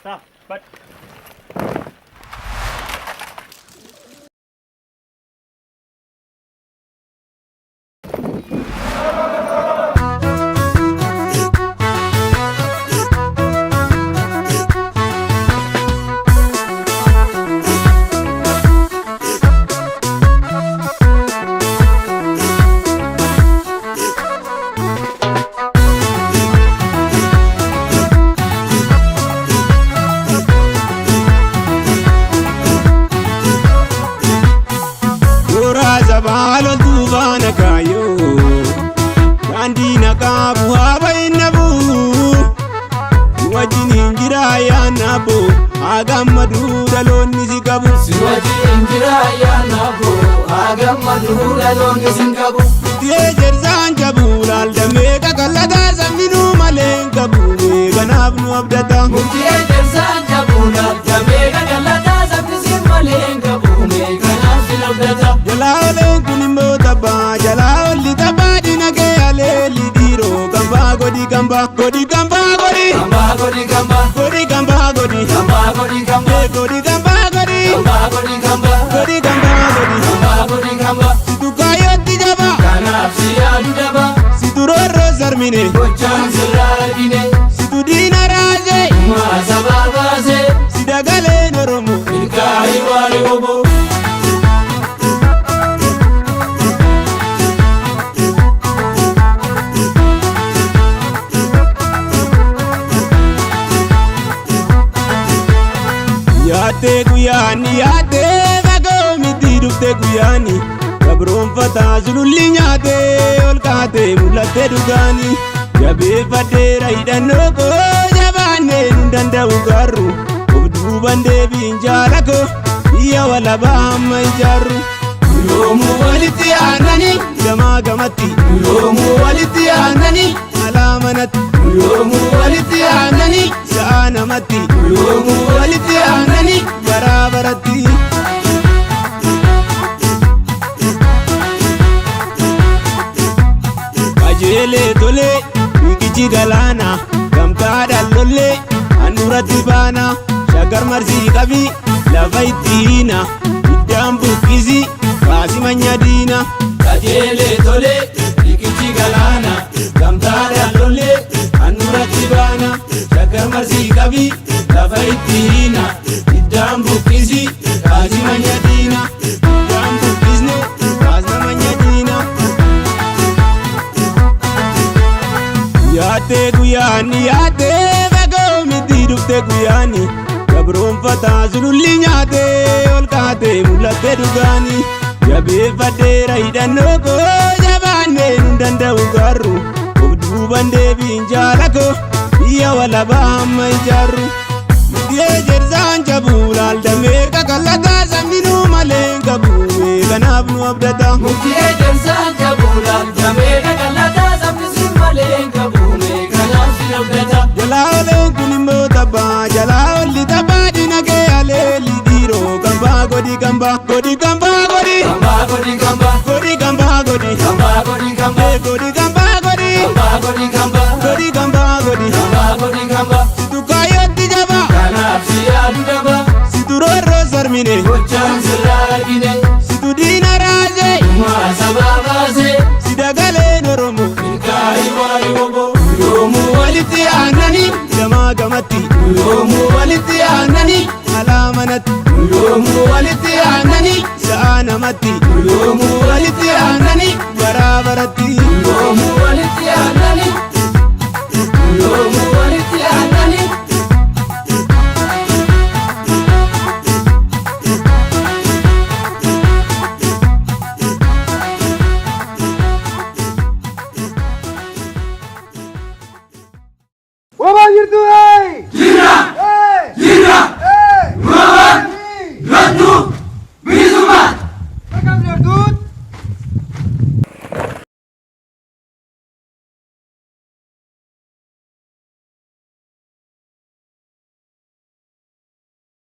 Stop. But Zabalo dubana kayo Gandina kabu haba inabu Siwajini injira ya nabo Agamadu dalon nizikabu Siwajini injira ya nabo Agamadu dalon nizikabu Tiyejer zanjabu Laldame kakalata zaminu malenkabu Ganabnu abdata Tiyejer zanjabu Laldame kakalata zaminu malenkabu Ganabnu abdata Jalao kunimbo taba Jalao li taba dinake aleli diro Gamba godi gamba Godi gamba godi Gamba godi gamba Godi gamba godi Gamba godi gamba Godi gamba godi Gamba godi gamba Godi gamba godi Gamba godi gamba Situ kayo tijaba Kanaf siyadu daba Situ roro zarmine Bochan siragine Situ dina raje Masababaze Sidagale noromo Ilkai wali bobo Yaate guyani yaate bago miti dufte guyani Gabroon fataa sululli nyaate ol kaate mul'atte dhugaani Jabeeffadheera hidhannoo koo jabaannee nun danda'u gaarru Of duuban deebiin jaala koo biyya walabaa amma ijaarru Yoomuu walitti aananii Gamaa gamatti Yoomuu walitti aananii alaa manatti Yoomuu walitti aananii sa'a namatti Yoomuu walitti aananii baraa baratti Kajeelee tolee biqichi galaana gamtaadhaan lollee handhuuratti baana shaggar marsii qabii lafa itti hiina iddaan buqqisi baasi manya diina Kajeelee tolee biqichi galaana gamtaadhaan lollee handhuuratti baana shaggar marsii qabii lafa itti hiina iddaan buqqisi baasi manya diina iddaan buqqisne baasna manya diina Yaate guyyaani yaate bagoo miti dufte guyyaani Gabroon fataa sululli nyaate ol kaate mul'atte dhugaani Jabeeffadheera hidhannoo koo jabaannee nun danda'u gaarru Of duuban deebiin jaala koo biyya walabaa amma ijaarru Tiyejer zanjabu Laldamee kakalata zaminu malenkabu Kanaaf nu abdata Tiyejer zanjabu Laldamee kakalata zaminu malenkabu Kanaaf nu abdata Jalao kunimbo taba Jalao li taba dinake aleli diro Gamba godi gamba Godi gamba godi Gamba godi gamba Godi gamba godi Gamba godi gamba Godi gamba godi Gamba godi gamba Godi gamba godi Gamba godi gamba Situ kayo tijaba Kanaf siyadu daba Situ roro zarmine Bochan siragine Situ dina raje Masababaze Sidagale noromo Ilkai wali bobo Yoomuu walitti aananii Gamaa gamatti Yoomuu walitti aananii alaa manatti Yoomuu walitti aananii sa'a namatti Yoomuu walitti